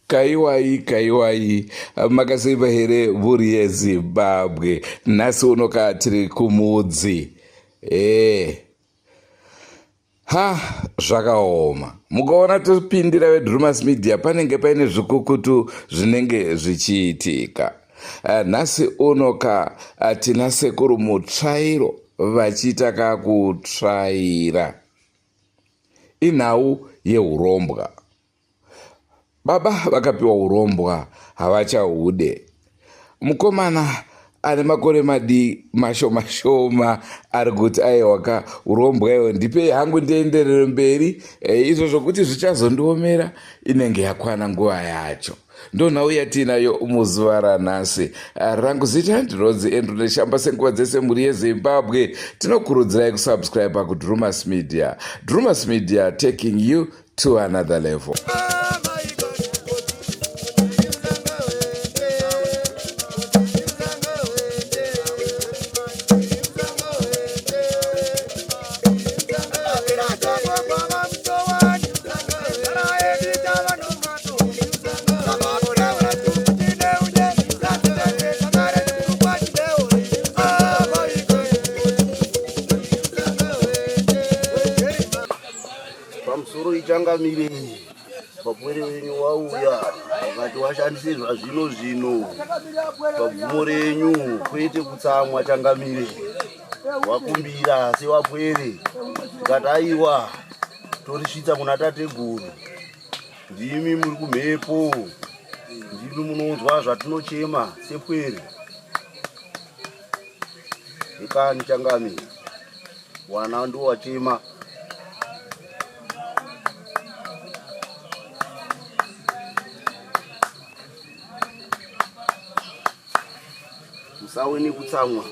Kaiwai, makasiva here mhuri yeZimbabwe. Nhasi unoka tiri kumudzi. Zvakaoma. Mukaona topindira veDrumas Media panenge paine zvikukutu zvinenge zvichiitika. Nhasi unoka tina sekuru mutsvairo vachiita kakutsvaira. Inhau yehurombwa. Baba vakapiwa urombwa havachahude. Mukomana ane makore mashoma ari kuti aiwaka urombwa iwo ndipe hangu ndienderere mberi, izvo zvokuti zvichazondiomera inenge yakwana nguva yacho. Ndonhau yatinayo muzuva ranhasi. Rangu zita ndinonzi Andrew Neshamba. Senguva dzese mhuri yeZimbabwe tinokurudzirai kusubscribe kuDrumas Media. Drumas Media, taking you to another level. Pamusoro ichangamire papwere wenyu wauya wakati washandisirwa zvino pabvumo renyu kwete kutsamwa. Changamire wakumbira sewapwere tikati aiwa torisvitsa kuna tateguru. Ndimi muri kumhepo, ndimi munonzwa zvatinochema sepwere. Ikani Changamire, wana ndo wachema. Musaweni kutsamwa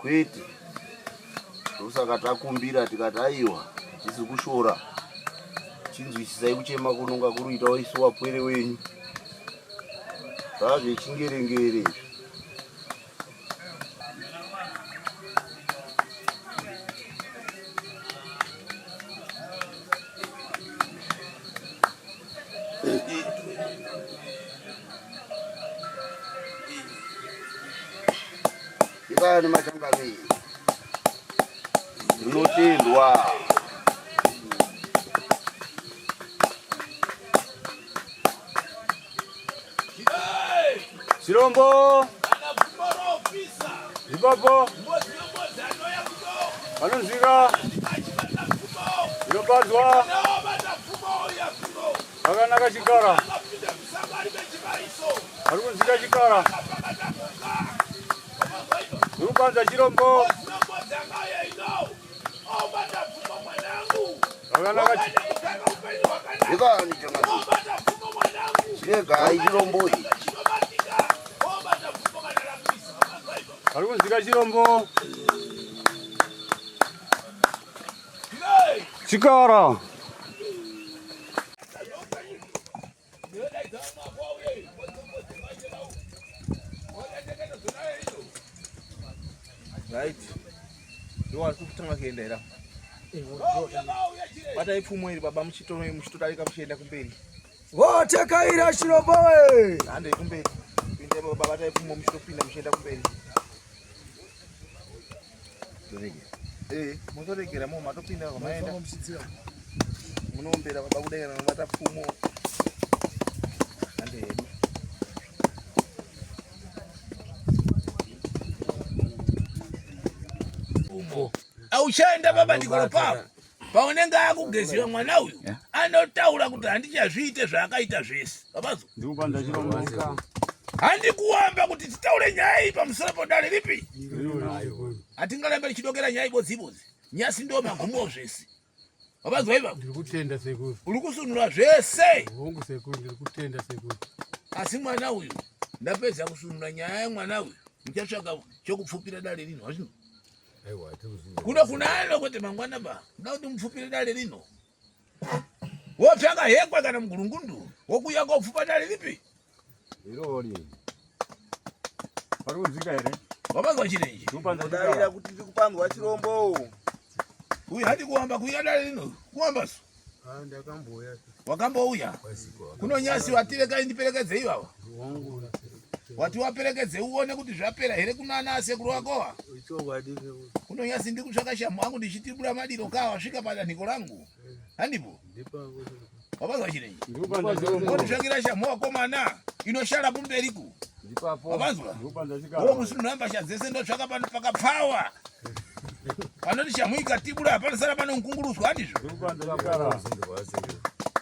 kwete. Ndosaka takumbira tikati aiwa tisi kushora. Chinzwisisai kuchema kunonga kuruita waisu wapwere wenyu. Zvazvechingerengere. Ikani Machangamire, ndinotendwa. Chirombo ipapo vanonzvika zvinopadzwa vakanaka. Chikara vari kunzika chikara zvirikupanza chirombo vakanaka. Ikani Changamire, regai chirombo ichi. vari kunzika chirombo chikara. Right. Ndiwari kutanga kuendaira. Batai pfumo iri baba muchitodarika muchienda kumberi. Tekaira chirombo we. Hande kumberi. Pinde baba batai pfumo muchitopinda muchienda kumberi. Mutoregera mu matopinda kwamaenda. Munombera baba kudai bata pfumo. Hande hedu. Auchaenda baba ndikoropa paunenge akugeziwa mwana uyu anotaura kuti handichazviite zvaakaita zvese. Babazo Ndikupanza chirombo handikuamba kuti titaure nyaya iyi pamusoro podare ripi. Hatingarambe tichidokera nyaya ibodzi. Nyasi ndo magumo zvese. Babazwa iba Ndirikutenda sekuru. uri kusunura zvese. Hongu sekuru, ndirikutenda sekuru. Asi mwana uyu ndapedza kusunura nyaya yemwana uyu muchatsvaga chokupfupira dare rino. Hazvino kuno kunano kuti mangwana ba nda kuti mupfupire dare rino. Wopfeka hekwa kana mugurungundu wokuya kopfupa dare ripi. irori vari kunzika here. Wabazwa chirenje Ndaira kuti ndikupanzwa chirombo. uyu hati kuamba kuya dare rino kuamba su Ndakamboya. Wakambouya. Kuno nyasi watireka indiperekedze iwawa. Wangu. Wati waperekedze uone kuti zvapera here kuna ana asekuru wakowa. Kuno nyasi ndikutsvaka shamu wangu ndichitibura madiro kawa wasvika padanhiko rangu. Handipo. Wabazwa chinechi. Ndikutsvakira shamu wakomana inoshara kumberiku. Wabazwa. Musunamba shadzese ndotsvaka pano pakapfawa. Panoti shamu ikatibura panosara pano nkunguruswa handizvo.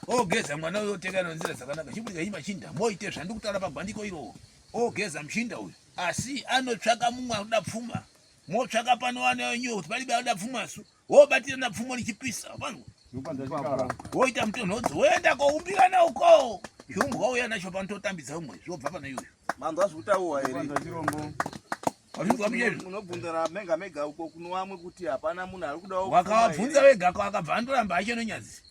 Ogeza mwana uyo tekana nzira dzakanaka chibudika imachinda moite zvandikutaura pabhandiko iro. Ogeza mchinda uyu asi anotsvaka mumwe anoda pfuma. Motsvaka pano wana nyo kuti palibe anoda pfuma su. Wobatira na pfumo lichipisa. Wabazwa. Woita mutonhodzo woenda koumbirana uko. Shumbwa uya nacho panototambidza umwe zvobva pana iyoyo. Manzo azvutaura here. Unobvunza mega mega uko kuno wamwe kuti hapana munhu ari kuda wakabvunza wega akabva andoramba achononyadzi.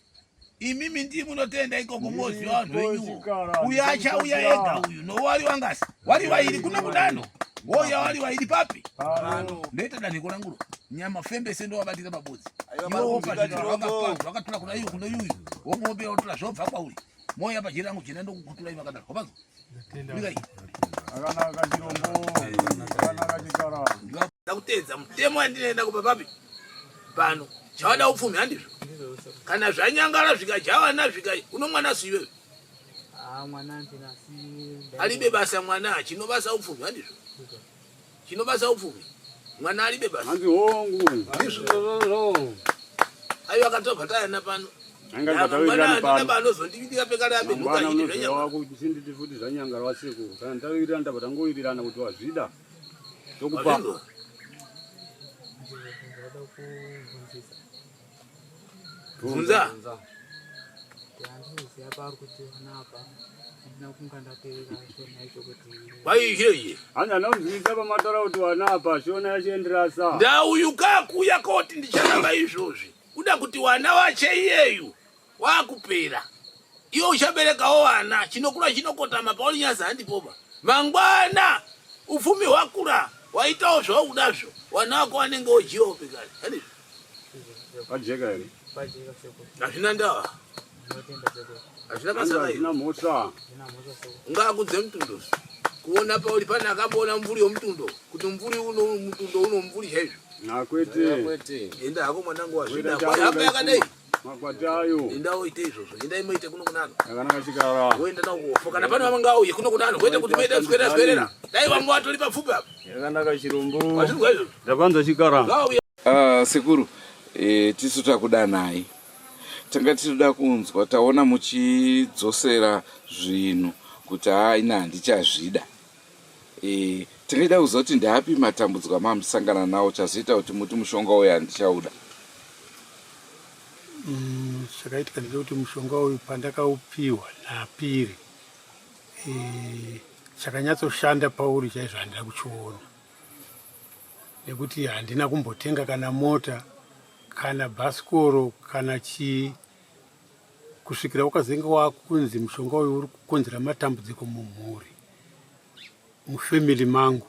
Imimi ndi munotenda ikoko mozi wanhu wenyu. Uyu achauya ega uyu nowari wangasi. Wari wairi kuno kudano. Woya wari wairi papi. Ndoita danhiko rangulo. Nyama fembe sendo wabatira mabodzi. Iwo wakatura kuna iyo kuno yuyu. Womobe otura zvobva kwauri. Moya pajira rangu china ndokukutura imakadaro. Wabazwa. Ndikai. Akanaka chirombo. Akanaka chikara. Ndakutedza mutemo wandinoenda kupa papi. Pano. Chawada upfumi handizvo. Kana zvanyangara zvikajava nazvika uno mwana siwe. Mwana ndinasi. Alibe basa mwana chinobasa upfumi handizvo. Chinobasa upfumi. Mwana alibe basa. Hanzi hongu. Handizvo. Ayo akatobva na pano. Anga batawira pano. Bano zondivika pekala abe nuka chini zvenya. Wako kusinditi futi zvanyangara wasiku. Kana ndawira ndabata ngowirirana kuti wazvida. Tokupa. Vunza. Waiye. Anya nauzvisa pamatara kuti wanapa shona yachenderasa. Ndau yukakuya koti ndicharamba izvozvi. Kuda kuti wana wache iyeyu wakupera. Iwo uchaberekawo wana chinokura chinokotama pauli nyaza handipoba. Mangwana ufumi wakura waitawo zvaudazvo. Wana wako wanenge ojiwa pekali. Handizvo. Pajeka here. Hazvina ndawa. Hazvina kasara here. Hazvina mhosva. Ngakudze mutundo. Kuona pauli pana akamboona mvuri womutundo. Kuti mvuri uno mutundo uno mvuri hezvo. Nakwete. Enda hako mwanangu wazvida. Kwayapa yakadai. Makwati ayo. Enda oite izvozvo. Enda imoite kuno kunano. Akanaka chikara. Woenda nawo kuofa. Kana pano vamwe ngauye kuno kunano. Woite kuti moita swerera. Dai vamwe vatori papfupi apa. Akanaka chirombo. Wazvizwa izvozvo. Ndapanza chikara. Ngauye. Sekuru, tisu takudanai. Tanga tinoda kunzwa taona muchidzosera zvinhu kuti ina handichazvida. Tingaida kuziva kuti ndapi matambudziko amamusangana nawo chazoita kuti muti mushonga uyu handichauda. Zvakaitika ndekuti mushonga uyu pandakaupiwa naPiri chakanyatsoshanda pauri chaizvo handina kuchiona. Nekuti handina kumbotenga kana mota kana bhasikoro kana chii kusvikira ukazenge wakunzi mushonga uyu uri kukonzera matambudziko mumhuri mufemili mangu.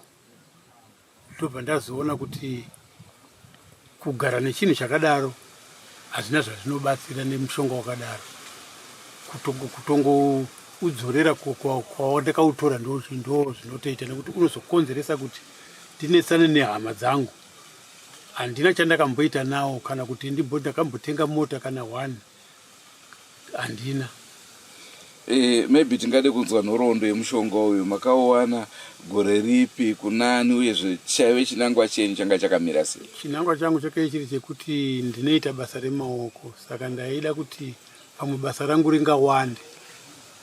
Ndobva ndazoona kuti kugara nechinhu chakadaro hazvina zvazvinobatsira nemushonga wakadaro. Kutongoudzorera kwawandakautora ndo zvinotoita nekuti unozokonzeresa kuti ndinesane nehama dzangu. Handina chandakamboita nawo kana kuti ndakambotenga mota kana one. Handina. Maybe tingade kunzwa nhoroondo yemushonga uyu. Makauwana gore ripi kunani uyezve chaive chinangwa chenyu changa chakamira sei? Chinangwa changu chakaive chiri chekuti ndinoita basa remaoko. Saka ndaida kuti pamwe basa rangu ringawande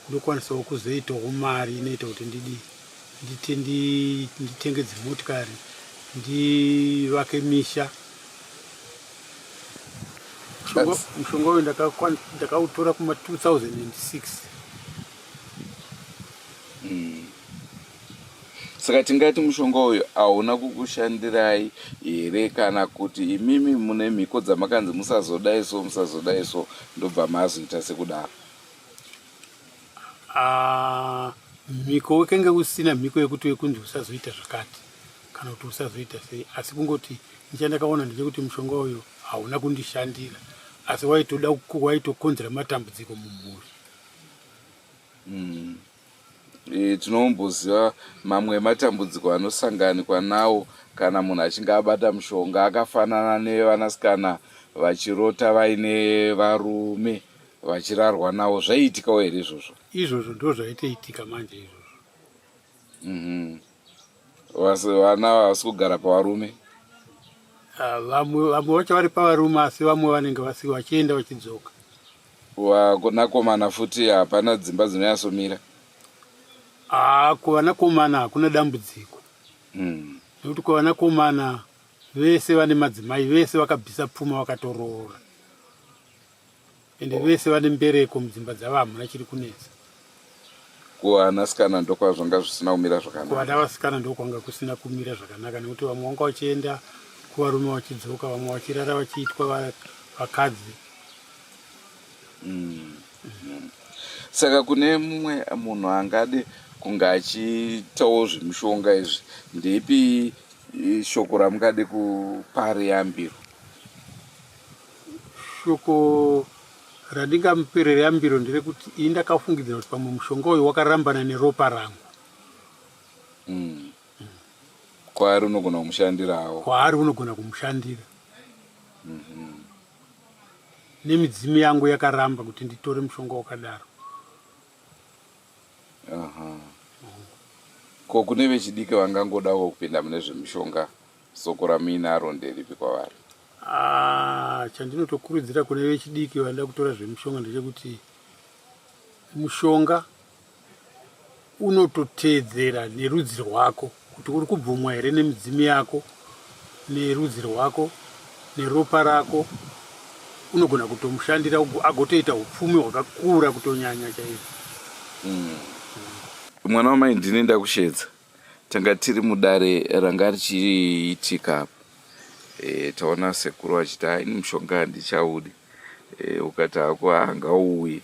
ndokwanisawo kuzoitawo mari inoita kuti nditenge dzimotikari ndivake misha. Mushonga uyu ndakautora kuma 2006. Saka tingati mushonga uyu hauna kukushandirai here kana kuti imimi mune mhiko dzamakanzi musazodaiso ndobva mazoita sekudaro? Mhiko wekenge usina mhiko yekuti wekunzi usazoita zvakati kana kuti usazoita sei, asi kungoti nichandakaona ndechekuti mushonga uyu hauna kundishandira. asi waitokonzera matambudziko mumhuri. Tinomboziva mamwe ematambudziko anosanganikwa nawo kana munhu achinge abata mushonga akafanana nevanasikana vachirota vaine varume vachirarwa nawo. Zvaiitikawo here izvozvo? Izvozvo ndo zvaitoitika manje izvozvo. Vana havasi kugara pavarume? Vamwe vacho vari pavarume asi vamwe vanenge vachienda vachidzoka. Vanakomana futi hapana dzimba dzinoyatsomira? Kuvanakomana hakuna dambudziko. Nekuti kuvanakomana vese vane madzimai, vese vakabvisa pfuma vakatoroora. Ende vese vane mbereko mudzimba dzavo, hamuna chiri kunetsa. Kuvanasikana ndokwanga zvanga zvisina kumira zvakanaka? Kuvana vasikana ndokwanga kusina kumira zvakanaka, nekuti vamwe vanga vachienda kuvarume vachidzoka, vamwe vachirara vachiitwa vakadzi. Saka kune mumwe munhu angade kunge achiitawo zvemushonga izvi, ndeipi shoko ramungade kupa reyambiro? Shoko randingamupe reyambiro nderekuti ini ndakafungidzira kuti pamwe mushonga uyu wakarambana neropa rangu. Kwaari unogona kumushandirawo? Kwaari unogona kumushandira. Nemidzimu yangu yakaramba kuti nditore mushonga wakadaro. Ko kune vechidiki vangangodawo kupinda mune zvemishonga, soko ramuinaro nderipi kwavari? Chandinotokurudzira kune vechidiki vanoda kutora zvemishonga ndechekuti mushonga unototeedzera nerudzi rwako, kuti uri kubvumwa here nemidzimu yako, nerudzi rwako, neropa rako. Unogona kutomushandira agotoita upfumi hwakakura kutonyanya chaizvo. Mwana wamai, ndini ndakushedza. Tanga tiri mudare ranga richiitika apa. Taona sekuru achiti ini mushonga handichaudi. Ukati hako hangauyi.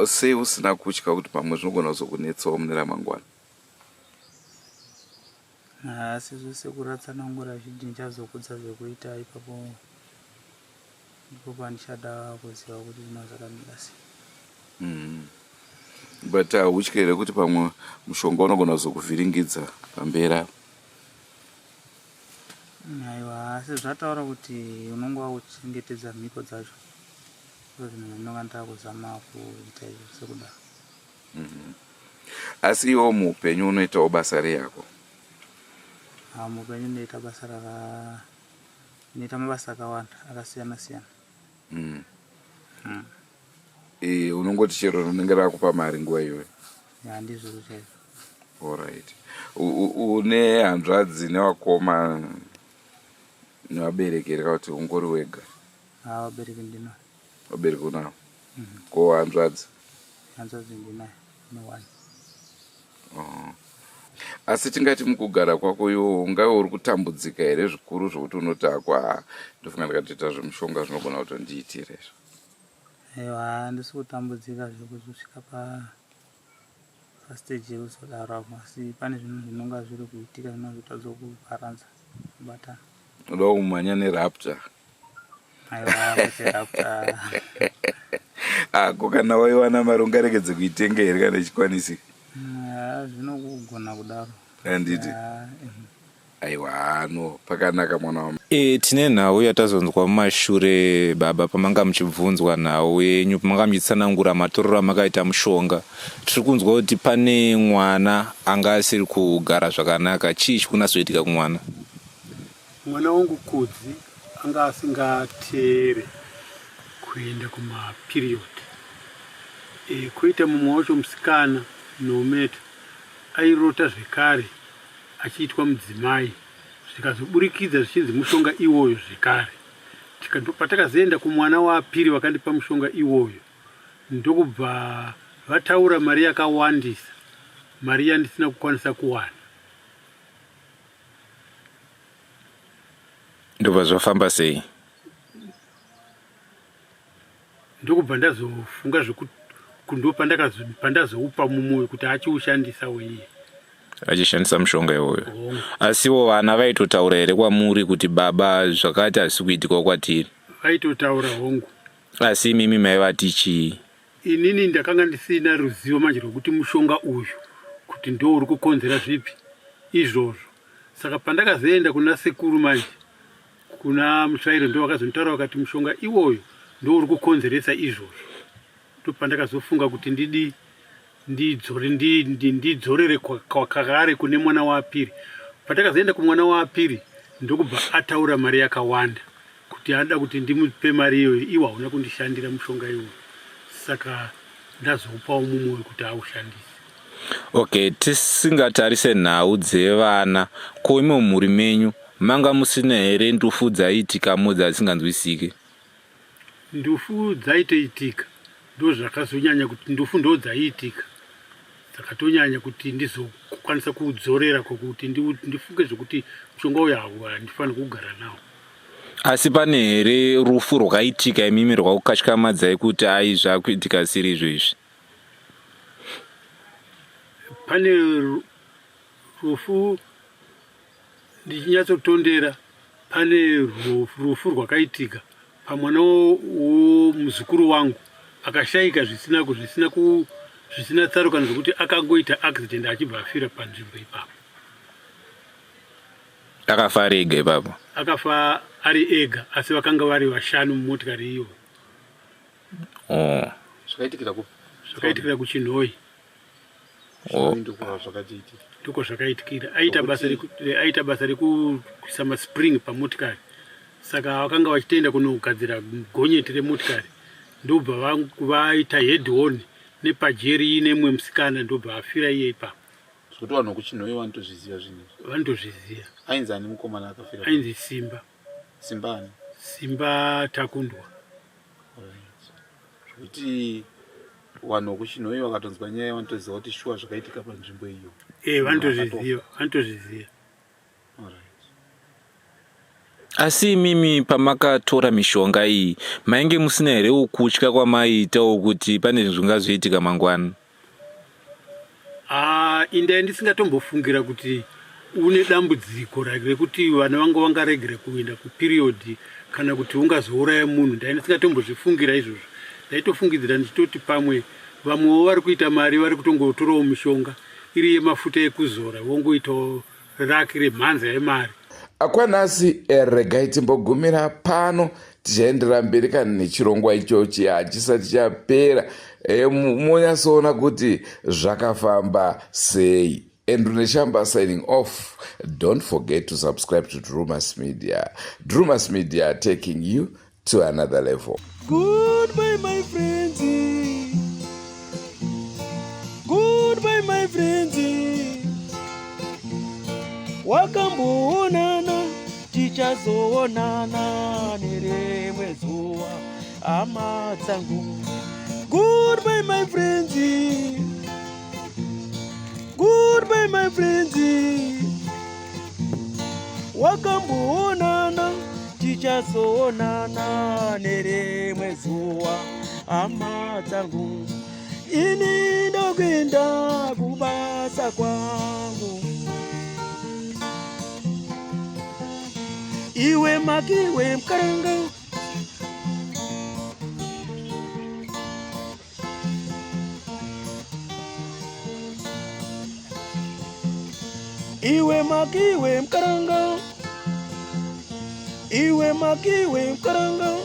Sei usina kutya kuti pamwe zvinogona kuzokunetsawo mune ramangwana? Asi zvose kuratsanangura zvinhu ndichazokudza zvekuita ipapo pandichada kuziva kuti zvino zvakamira sei. But hutyi here kuti pamwe mushonga unogona kuzokuvhiringidza pamberi? Aiwa, asi zvataura kuti unonge wauchengetedza mhiko dzacho. Zvinhu ndinonga ndakuzama kuita izvo sekudaro. Asi iwo muupenyu unoitawo basa reyako? Muupenyu ndinoita ndinoita mabasa akawanda akasiyana siyana. Unongoti chero rinenge rakupa mari nguva iyoyo? Ndizvo chaizvo. Alright. Une hanzvadzi nevakoma nevabereki here kuti ungori wega? Vabereki ndinawo. Vabereki unawo? Ko hanzvadzi? Hanzvadzi ndinayo, nowani. Asi tingati mukugara kwako iwo ungave uri kutambudzika here zvikuru zvokuti unoti hako ndofunga ndikatoita zvemushonga zvinogona kutondiitira izvo? Aiwa, handisi kutambudzika zvekuzosvika pastage yekuzodaro, asi pane zvinhu zvinonga zviri kuitika zvinozoita zokuparadza kubatana. Unoda kumhanya nerapta? Aiwa, kuti rapta. Ko kana waiwana mari ungarekedze kuitenga here kana ichikwanisika? Zvinogona kudaro. Handiti? Aiwa, no, pakanaka mwana wama. Tine nhau yatazonzwa mumashure baba pamanga muchibvunzwa nhau yenyu pamanga muchitsanangura matorero amakaita mushonga. Tiri kunzwa kuti pane mwana anga asiri kugara zvakanaka. Chii chikunasoitika kumwana? Mwana wangu Kudzi anga asingateere kuenda kumaperiod. Kuita mumwe wacho musikana Nometa airota zvekare achiitwa mudzimai, zvikazoburikidza zvichinzi mushonga iwoyo zvekare. Patakazoenda kumwana wapiri vakandipa mushonga iwoyo, ndokubva vataura mari yakawandisa, mari yandisina kukwanisa kuwana. Ndobva zvafamba sei? Ndokubva ndazofunga zvekuti ndo pandazoupa mumwoyo kuti achiushandisa weiye. Achishandisa mushonga iwoyo. Asiwo vana vaitotaura here kwamuri kuti baba zvakati hazisi kuitika kwatiri? vaitotaura hongu. Asi mimi maivati chii? Inini ndakanga ndisina ruzivo manje rwekuti mushonga uyu kuti ndo uri kukonzera zvipi izvozvo. Saka pandakazoenda kuna sekuru manje, kuna mutsvairo, ndo vakazontaura vakati mushonga iwoyo ndo uri kukonzeresa izvozvo. Ndo pandakazofunga kuti ndidzorere kwakare kune mwana wapiri. Patakazoenda kumwana wapiri ndokubva ataura mari yakawanda kuti ada kuti ndimupe mari iyoyo, iwo hauna kundishandira mushonga iwoyo. Saka ndazopawo mumwe kuti aushandise. Okay, tisingatarise nhau dzevana, ko imo mhuri menyu manga musina here ndufu dzaiitikamo dzisinganzwisike? Ndufu dzaitoitika, ndo zvakazonyanya kuti ndufu ndo dzaiitika. Dzakatonyanya kuti ndizokwanisa kudzorera kwokuti ndifunge zvokuti mushonga uyu handifani kugara nawo. Asi pane here rufu rwakaitika imimi rwakukatyamadza kuti ai zvakuitika siri izvezvi? Pane rufu ndichinyatsotondera, pane rufu rwakaitika pamwana womuzukuru wangu akashayika zvisina tsarukano zvokuti akangoita accident achibva afira panzvimbo ipapo. Akafa ari ega ipapo? Akafa ari ega, asi vakanga vari vashanu mumotikari iyo. Zvakaitikira kuChinhoyi. Ndiko zvakaitikira. Aita basa rekuisa maspring pamotikari. Saka vakanga vachitenda kunogadzira gonyeti remotikari. Ndobva vaita head on nepajeri nemwe musikana, ndobva afira iye ipapo. Kuti vanhu kuChinhoyi vanotozviziva zvinhu. Vanotozviziva. Ainzi ani mukomana akafira? Ainzi Simba. Simba ani? Simba Takundwa. Kuti vanhu kuChinhoyi vakatonzwa nyaya vanotoziva kuti shuwa zvakaitika panzvimbo iyo. Vanotozviziva. Asi imimi pamakatora mishonga iyi mainge musina here ukutya kwamaiitawo kuti pane zvingazoitika mangwana? Inda ndisingatombofungira kuti une dambudziko rekuti vana vangu vangaregera kuenda kuperiodi kana kuti ungazouraya munhu. Ndandisingatombozvifungira izvozvo. Ndaitofungidzira ndichitoti pamwe vamwewo vari kuita mari vari kutongotorawo mishonga iri yemafuta ekuzora vongoitawo raki remhanza yemari. Akwanasi regai timbogumira pano tichaendera mberi kana nechirongwa ichochi hachisati chapera. Munyatsoona kuti zvakafamba sei. Andrew Neshamba signing off. Don't forget to subscribe to Drumas Media. Drumas Media taking you to another level. Goodbye, my friends. Goodbye, my friends. Wakamboonana tichazoonana nerimwe zuva hama dzangu. Goodbye, my friends. Goodbye, my friends. Wakamboonana tichazoonana nerimwe zuva hama dzangu. Ini ndokuenda kubasa kwangu. Iwe maki iwe mkaranga. Iwe maki iwe mkaranga. Iwe maki iwe mkaranga.